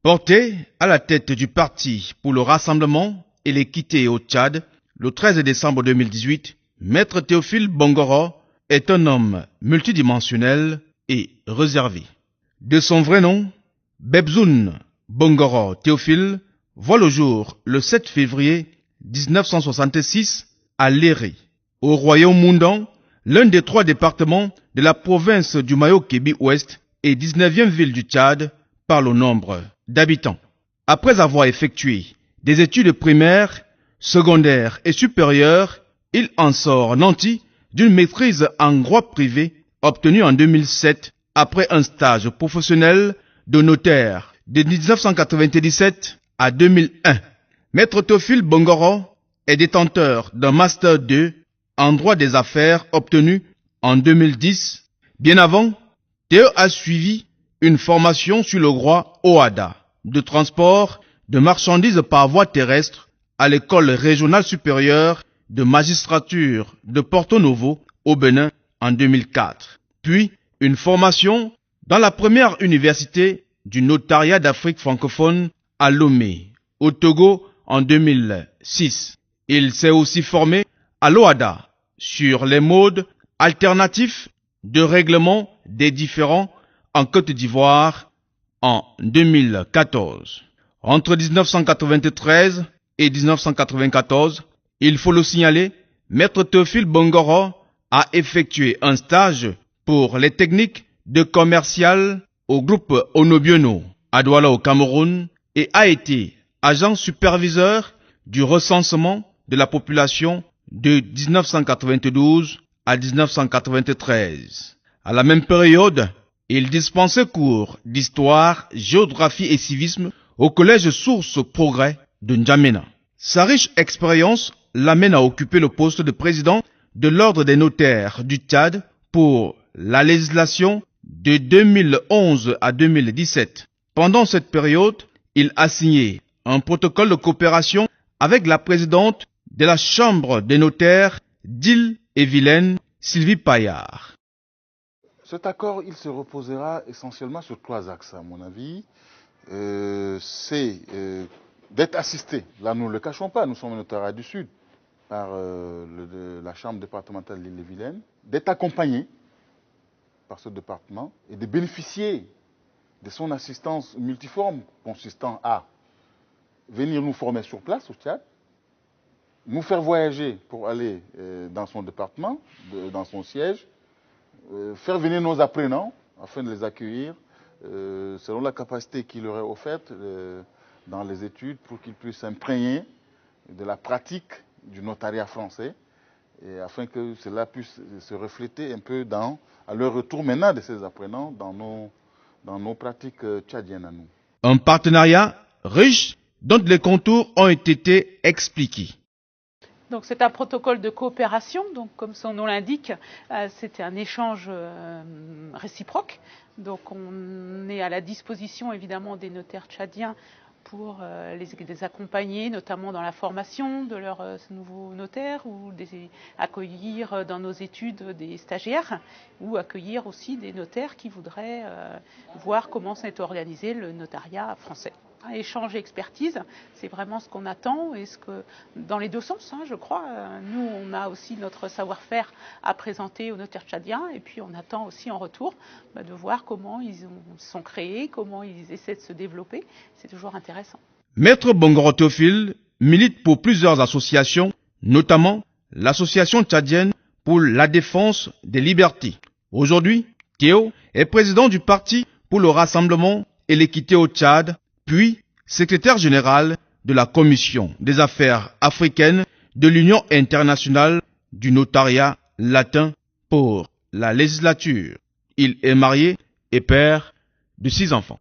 Porté à la tête du Parti pour le Rassemblement et l'équité au Tchad, le 13 décembre 2018, Maître Théophile Bongoro est un homme multidimensionnel et réservé. De son vrai nom, Bebzoun Bongoro Théophile voit le jour le 7 février 1966 à Léré, au Royaume Moundan, l'un des 3 départements de la province du Mayo-Kébi-Ouest et 19e ville du Tchad par le nombre d'habitants. Après avoir effectué des études primaires, secondaires et supérieures, il en sort nanti d'une maîtrise en droit privé obtenue en 2007 après un stage professionnel de notaire de 1997 à 2001. Maître Théophile Bongoro est détenteur d'un Master 2 en droit des affaires obtenu en 2010. Bien avant, Théo a suivi une formation sur le droit OHADA de transport de marchandises par voie terrestre à l'école régionale supérieure de magistrature de Porto Novo au Bénin en 2004. Puis une formation dans la première université du notariat d'Afrique francophone à Lomé, au Togo en 2006. Il s'est aussi formé à l'OHADA sur les modes alternatifs de règlement des différends en Côte d'Ivoire en 2014. Entre 1993 et 1994, il faut le signaler, Maître Théophile Bongoro a effectué un stage pour les techniques de commercial au groupe Onobiono à Douala au Cameroun et a été agent superviseur du recensement de la population de 1992 à 1993. À la même période, il dispensait cours d'histoire, géographie et civisme au collège Source Progrès de N'Djamena. Sa riche expérience l'amène à occuper le poste de président de l'Ordre des notaires du Tchad pour la législation de 2011 à 2017. Pendant cette période, il a signé un protocole de coopération avec la présidente de la Chambre des notaires d'Île-et-Vilaine, Sylvie Paillard. Cet accord, il se reposera essentiellement sur 3 axes, à mon avis. C'est d'être assisté. Là, nous ne le cachons pas, nous sommes notariat du Sud, par la Chambre départementale d'Île-et-Vilaine. D'être accompagné par ce département et de bénéficier de son assistance multiforme, consistant à venir nous former sur place au Tchad, nous faire voyager pour aller dans son département, dans son siège, faire venir nos apprenants afin de les accueillir selon la capacité qu'il leur est offerte dans les études pour qu'ils puissent s'imprégner de la pratique du notariat français et afin que cela puisse se refléter un peu à leur retour maintenant de ces apprenants dans nos pratiques tchadiennes à nous. Un partenariat riche dont les contours ont été expliqués. Donc c'est un protocole de coopération, donc comme son nom l'indique, c'est un échange réciproque. Donc on est à la disposition évidemment des notaires tchadiens pour les accompagner, notamment dans la formation de leurs nouveaux notaires ou accueillir dans nos études des stagiaires ou accueillir aussi des notaires qui voudraient voir comment s'est organisé le notariat français. Échange et expertise, c'est vraiment ce qu'on attend et ce que, dans les 2 sens, je crois. Nous, on a aussi notre savoir-faire à présenter aux notaires tchadiens et puis on attend aussi en retour de voir comment ils sont créés, comment ils essaient de se développer. C'est toujours intéressant. Maître Bongoro Théophile milite pour plusieurs associations, notamment l'association tchadienne pour la défense des libertés. Aujourd'hui, Théo est président du Parti pour le Rassemblement et l'équité au Tchad, puis secrétaire général de la Commission des affaires africaines de l'Union internationale du notariat latin pour la législature. Il est marié et père de 6 enfants.